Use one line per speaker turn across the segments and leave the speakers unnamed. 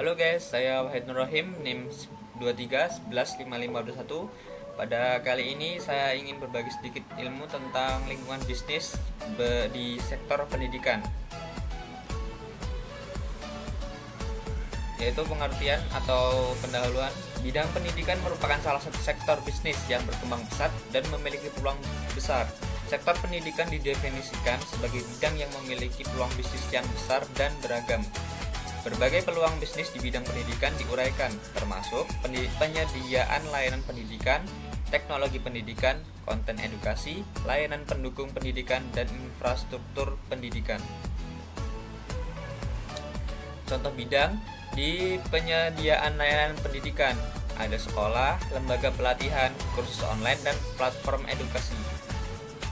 Halo guys, saya Wahid Nur Rahim, NIM 23 11 5521. Pada kali ini saya ingin berbagi sedikit ilmu tentang lingkungan bisnis di sektor pendidikan, yaitu pengertian atau pendahuluan. Bidang pendidikan merupakan salah satu sektor bisnis yang berkembang pesat dan memiliki peluang besar. Sektor pendidikan didefinisikan sebagai bidang yang memiliki peluang bisnis yang besar dan beragam. Berbagai peluang bisnis di bidang pendidikan diuraikan, termasuk penyediaan layanan pendidikan, teknologi pendidikan, konten edukasi, layanan pendukung pendidikan, dan infrastruktur pendidikan. Contoh bidang di penyediaan layanan pendidikan ada sekolah, lembaga pelatihan, kursus online, dan platform edukasi.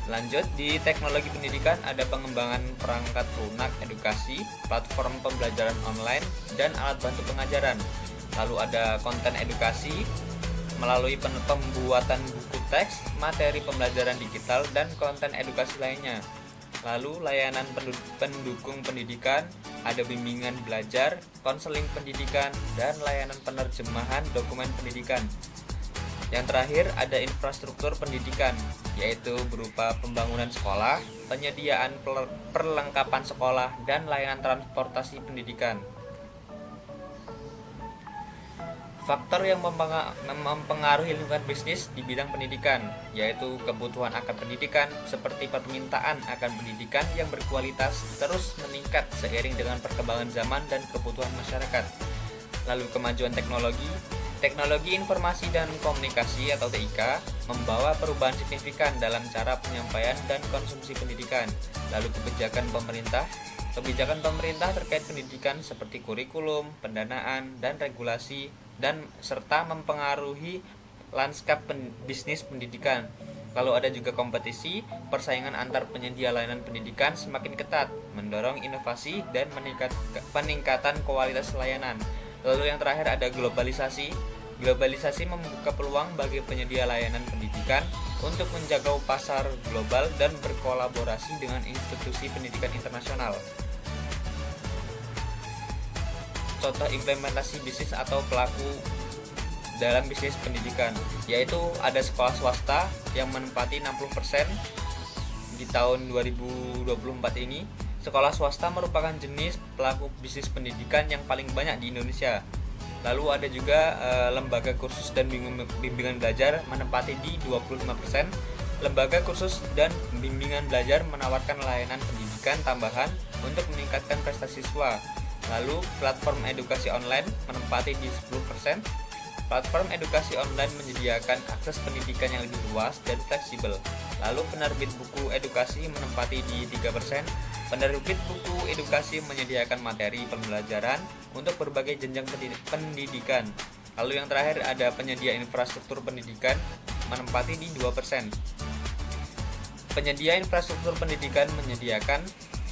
Lanjut, di teknologi pendidikan ada pengembangan perangkat lunak edukasi, platform pembelajaran online, dan alat bantu pengajaran. Lalu ada konten edukasi melalui pembuatan buku teks, materi pembelajaran digital, dan konten edukasi lainnya. Lalu layanan pendukung pendidikan, ada bimbingan belajar, konseling pendidikan, dan layanan penerjemahan dokumen pendidikan. Yang terakhir ada infrastruktur pendidikan, yaitu berupa pembangunan sekolah, penyediaan perlengkapan sekolah, dan layanan transportasi pendidikan. Faktor yang mempengaruhi lingkungan bisnis di bidang pendidikan, yaitu kebutuhan akan pendidikan, seperti permintaan akan pendidikan yang berkualitas terus meningkat seiring dengan perkembangan zaman dan kebutuhan masyarakat. Lalu kemajuan teknologi informasi dan komunikasi atau TIK membawa perubahan signifikan dalam cara penyampaian dan konsumsi pendidikan. Lalu kebijakan pemerintah terkait pendidikan seperti kurikulum, pendanaan, dan regulasi, dan serta mempengaruhi lanskap bisnis pendidikan. Lalu ada juga kompetisi, persaingan antar penyedia layanan pendidikan semakin ketat, mendorong inovasi dan peningkatan kualitas layanan. Lalu yang terakhir ada globalisasi. Globalisasi membuka peluang bagi penyedia layanan pendidikan untuk menjangkau pasar global dan berkolaborasi dengan institusi pendidikan internasional. Contoh implementasi bisnis atau pelaku dalam bisnis pendidikan, yaitu ada sekolah swasta yang menempati 60% di tahun 2024 ini. Sekolah swasta merupakan jenis pelaku bisnis pendidikan yang paling banyak di Indonesia. Lalu ada juga lembaga kursus dan bimbingan belajar menempati di 25%. Lembaga kursus dan bimbingan belajar menawarkan layanan pendidikan tambahan untuk meningkatkan prestasi siswa. Lalu platform edukasi online menempati di 10%. Platform edukasi online menyediakan akses pendidikan yang lebih luas dan fleksibel. Lalu penerbit buku edukasi menempati di 3%. Penerbit buku edukasi menyediakan materi pembelajaran untuk berbagai jenjang pendidikan. Lalu yang terakhir ada penyedia infrastruktur pendidikan menempati di 2%. Penyedia infrastruktur pendidikan menyediakan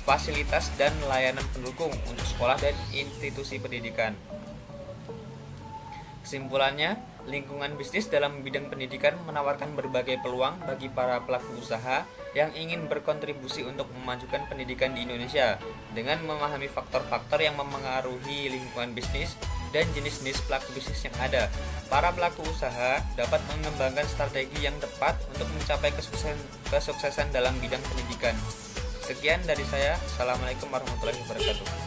fasilitas dan layanan pendukung untuk sekolah dan institusi pendidikan. Kesimpulannya, lingkungan bisnis dalam bidang pendidikan menawarkan berbagai peluang bagi para pelaku usaha yang ingin berkontribusi untuk memajukan pendidikan di Indonesia. Dengan memahami faktor-faktor yang mempengaruhi lingkungan bisnis dan jenis-jenis pelaku bisnis yang ada, para pelaku usaha dapat mengembangkan strategi yang tepat untuk mencapai kesuksesan dalam bidang pendidikan. Sekian dari saya. Assalamualaikum warahmatullahi wabarakatuh.